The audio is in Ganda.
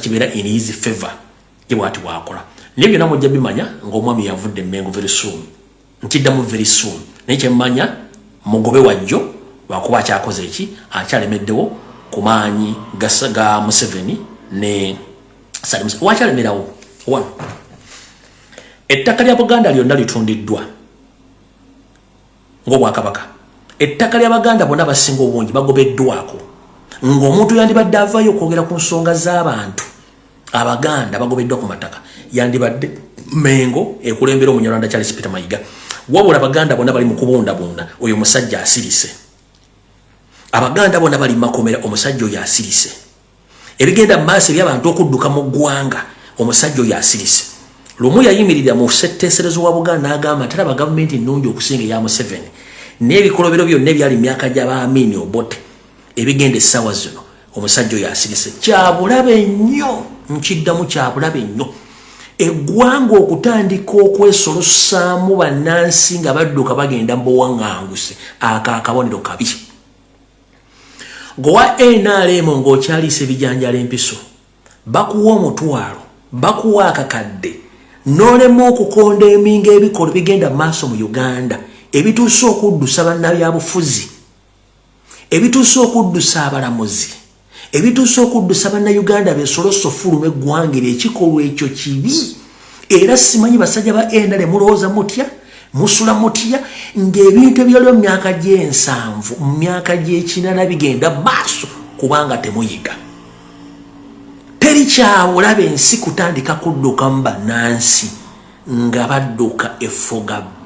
kibera in his favor yewati wakola nebyo namujja bimanya ng'omwami yavudde Mengo very soon nkiddamu very soon neche manya mugobe wajjo wakuba kyakoze eki akyalemeddewo kumanyi gasaga Museveni ne Saddam wakyalemerawo one ettaka lya Buganda lyonna litundiddwa ng'obwakabaka ettaka lya Baganda bonna basinga obungi bagobeddwako ng'omuntu yandibadde avaayo okwogera ku nsonga z'abantu Abaganda bagobeddwa ku mataka yandibadde Mengo ekulembera Omunyarwanda Charles Peter Mayiga wabula Abaganda bonna bali mu kubondabonda oyo musajja asirise Abaganda bonna bali makomera omusajja oyo asirise ebigenda maaso by'abantu okudduka mu ggwanga omusajja oyo asirise lumu yayimirira mu setteeserezo wa Buganda n'agamba talaba gavumenti ennungi okusinga eya Museveni n'ebikolobero byonna ebyali myaka gy'Abaamini Obote ebigenda essaawa zino omusajja oyo asirise kyabulabe nnyo nkiddamu kyabulabe nnyo eggwanga okutandika okwesolosaamu bannansi nga badduka bagenda mu buwaŋŋanguse akabonero kabi gowa NRM ng'okyaliisa ebijanjala empiso bakuwa omutwalo bakuwa akakadde n'olema okukonda eminga ebikolo bigenda maaso mu Uganda ebituuse okuddusa bannabyabufuzi ebituuse okuddusa abalamuzi ebituuse okuddusa bannayuganda besoloso fulume eggwanga ekikolwa ekyo kibi era simanyi basajja ba NRM mulowooza mutya musula mutya ng'ebintu ebyaliwo mu myaka gy'ensanvu mu myaka gy'ekinana bigenda maaso kubanga temuyiga teri kyabulabe ensi kutandika kudduka mu bannansi nga badduka effoga